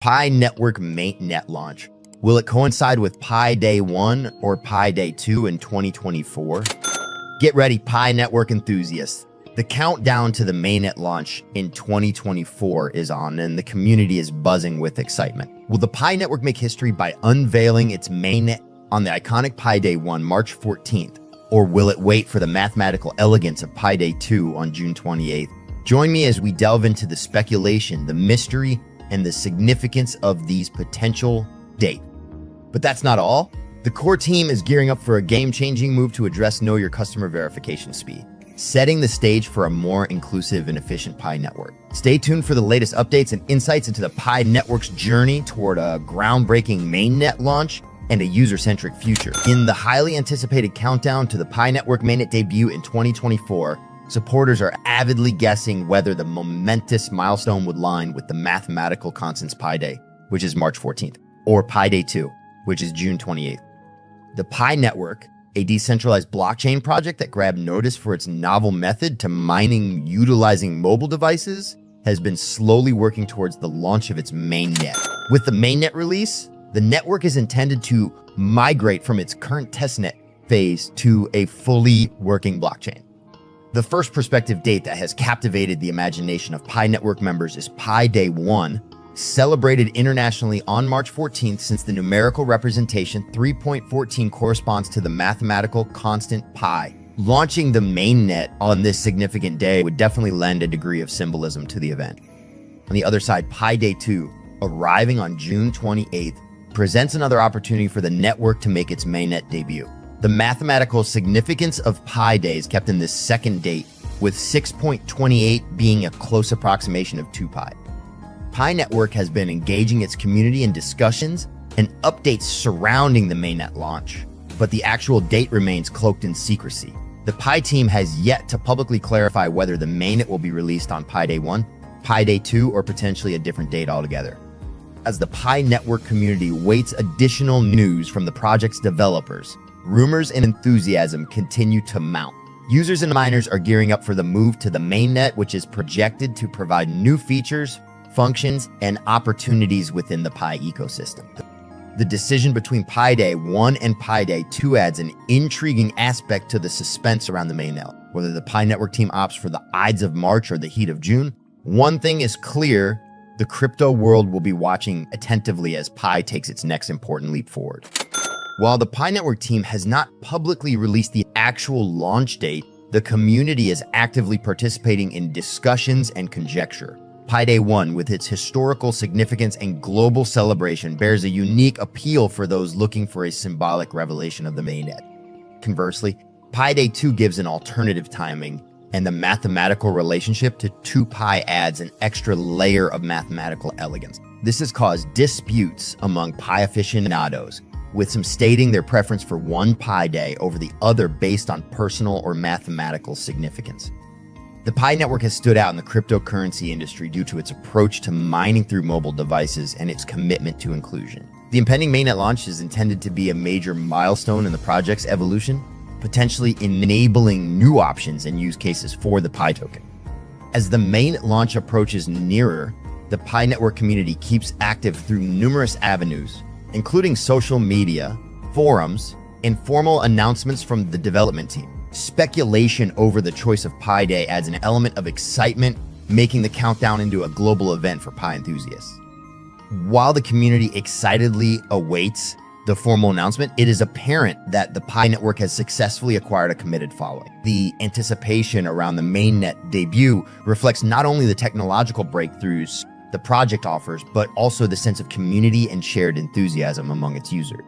Pi Network Mainnet launch. Will it coincide with Pi Day 1 or Pi Day 2 in 2024? Get ready, Pi Network enthusiasts. The countdown to the Mainnet launch in 2024 is on, and the community is buzzing with excitement. Will the Pi Network make history by unveiling its Mainnet on the iconic Pi Day 1, March 14th, or will it wait for the mathematical elegance of Pi Day 2 on June 28th? Join me as we delve into the speculation, the mystery, and the significance of these potential dates. But that's not all. The core team is gearing up for a game-changing move to address Know Your Customer verification speed, setting the stage for a more inclusive and efficient Pi network. Stay tuned for the latest updates and insights into the Pi network's journey toward a groundbreaking mainnet launch and a user-centric future. In the highly anticipated countdown to the Pi network mainnet debut in 2024, supporters are avidly guessing whether the momentous milestone would line with the mathematical constants Pi Day, which is March 14th, or Pi Day 2, which is June 28th. The Pi Network, a decentralized blockchain project that grabbed notice for its novel method to mining utilizing mobile devices, has been slowly working towards the launch of its mainnet. With the mainnet release, the network is intended to migrate from its current testnet phase to a fully working blockchain. The first prospective date that has captivated the imagination of Pi Network members is Pi Day 1, celebrated internationally on March 14th since the numerical representation 3.14 corresponds to the mathematical constant pi. Launching the mainnet on this significant day would definitely lend a degree of symbolism to the event. On the other side, Pi Day 2, arriving on June 28th, presents another opportunity for the network to make its mainnet debut. The mathematical significance of Pi Day is kept in this second date, with 6.28 being a close approximation of 2 pi. Pi Network has been engaging its community in discussions and updates surrounding the mainnet launch, but the actual date remains cloaked in secrecy. The Pi team has yet to publicly clarify whether the mainnet will be released on Pi Day 1, Pi Day 2, or potentially a different date altogether. As the Pi Network community waits additional news from the project's developers, rumors and enthusiasm continue to mount. Users and miners are gearing up for the move to the mainnet, which is projected to provide new features, functions, and opportunities within the Pi ecosystem. The decision between Pi Day 1 and Pi Day 2 adds an intriguing aspect to the suspense around the mainnet. Whether the Pi Network team opts for the Ides of March or the heat of June, one thing is clear: the crypto world will be watching attentively as Pi takes its next important leap forward. While the Pi Network team has not publicly released the actual launch date, the community is actively participating in discussions and conjecture. Pi Day 1, with its historical significance and global celebration, bears a unique appeal for those looking for a symbolic revelation of the mainnet. Conversely, Pi Day 2 gives an alternative timing, and the mathematical relationship to 2 pi adds an extra layer of mathematical elegance. This has caused disputes among Pi aficionados, with some stating their preference for one Pi Day over the other based on personal or mathematical significance. The Pi Network has stood out in the cryptocurrency industry due to its approach to mining through mobile devices and its commitment to inclusion. The impending mainnet launch is intended to be a major milestone in the project's evolution, potentially enabling new options and use cases for the Pi token. As the mainnet launch approaches nearer, the Pi Network community keeps active through numerous avenues, including social media, forums, and formal announcements from the development team. Speculation over the choice of Pi Day adds an element of excitement, making the countdown into a global event for Pi enthusiasts. While the community excitedly awaits the formal announcement, it is apparent that the Pi Network has successfully acquired a committed following. The anticipation around the mainnet debut reflects not only the technological breakthroughs the project offers, but also the sense of community and shared enthusiasm among its users.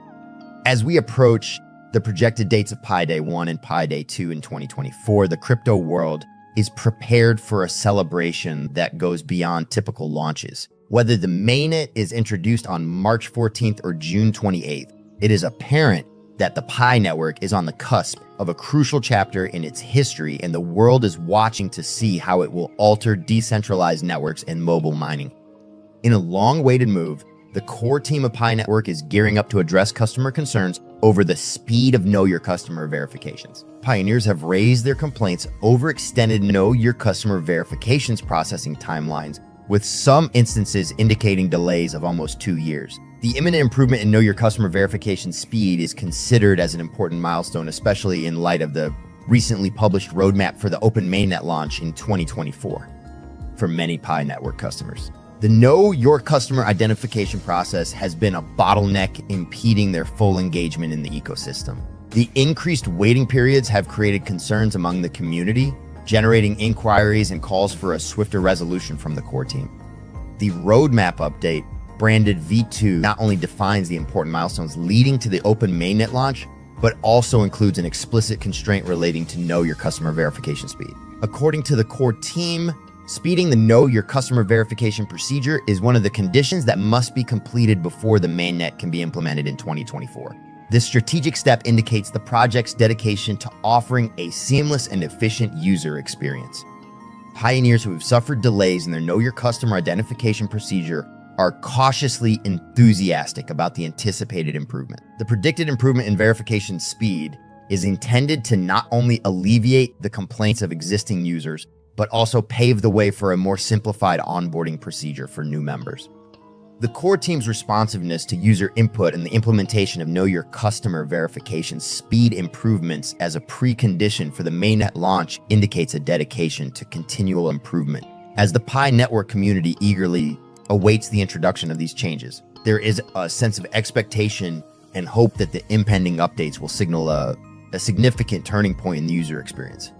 As we approach the projected dates of Pi Day 1 and Pi Day 2 in 2024, the crypto world is prepared for a celebration that goes beyond typical launches. Whether the mainnet is introduced on March 14th or June 28th, it is apparent that the Pi Network is on the cusp of a crucial chapter in its history, and the world is watching to see how it will alter decentralized networks and mobile mining. In a long-awaited move, the core team of Pi Network is gearing up to address customer concerns over the speed of Know Your Customer verifications. Pioneers have raised their complaints over extended Know Your Customer verifications processing timelines with some instances indicating delays of almost 2 years. The imminent improvement in Know Your Customer verification speed is considered as an important milestone, especially in light of the recently published roadmap for the open mainnet launch in 2024 for many Pi Network customers. The Know Your Customer identification process has been a bottleneck impeding their full engagement in the ecosystem. The increased waiting periods have created concerns among the community, generating inquiries and calls for a swifter resolution from the core team. The roadmap update, branded V2, not only defines the important milestones leading to the open mainnet launch, but also includes an explicit constraint relating to Know Your Customer verification speed. According to the core team, speeding the Know Your Customer verification procedure is one of the conditions that must be completed before the mainnet can be implemented in 2024. This strategic step indicates the project's dedication to offering a seamless and efficient user experience. Pioneers who have suffered delays in their Know Your Customer identification procedure are cautiously enthusiastic about the anticipated improvement. The predicted improvement in verification speed is intended to not only alleviate the complaints of existing users, but also pave the way for a more simplified onboarding procedure for new members. The core team's responsiveness to user input and the implementation of Know Your Customer verification speed improvements as a precondition for the mainnet launch indicates a dedication to continual improvement. As the Pi Network community eagerly awaits the introduction of these changes, there is a sense of expectation and hope that the impending updates will signal a significant turning point in the user experience.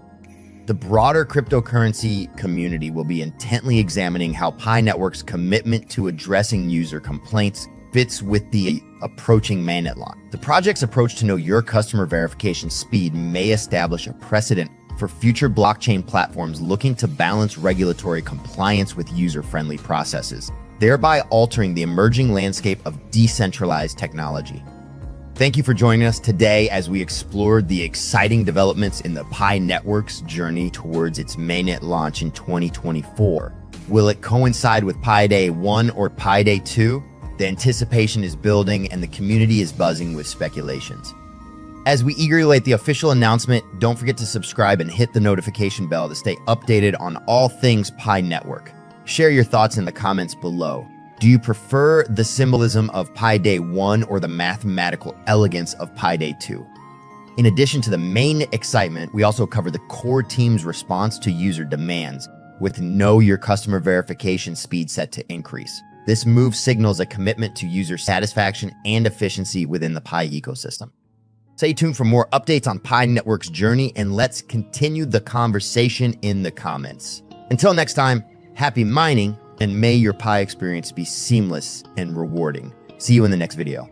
The broader cryptocurrency community will be intently examining how Pi Network's commitment to addressing user complaints fits with the approaching mainnet launch. The project's approach to Know Your Customer verification speed may establish a precedent for future blockchain platforms looking to balance regulatory compliance with user-friendly processes, thereby altering the emerging landscape of decentralized technology. Thank you for joining us today as we explored the exciting developments in the Pi Network's journey towards its mainnet launch in 2024. Will it coincide with Pi Day 1 or Pi Day 2? The anticipation is building and the community is buzzing with speculations. As we eagerly await the official announcement, don't forget to subscribe and hit the notification bell to stay updated on all things Pi Network. Share your thoughts in the comments below. Do you prefer the symbolism of Pi Day 1 or the mathematical elegance of Pi Day 2? In addition to the main excitement, we also cover the core team's response to user demands, with Know Your Customer verification speed set to increase. This move signals a commitment to user satisfaction and efficiency within the Pi ecosystem. Stay tuned for more updates on Pi Network's journey, and let's continue the conversation in the comments. Until next time, happy mining, and may your Pi experience be seamless and rewarding. See you in the next video.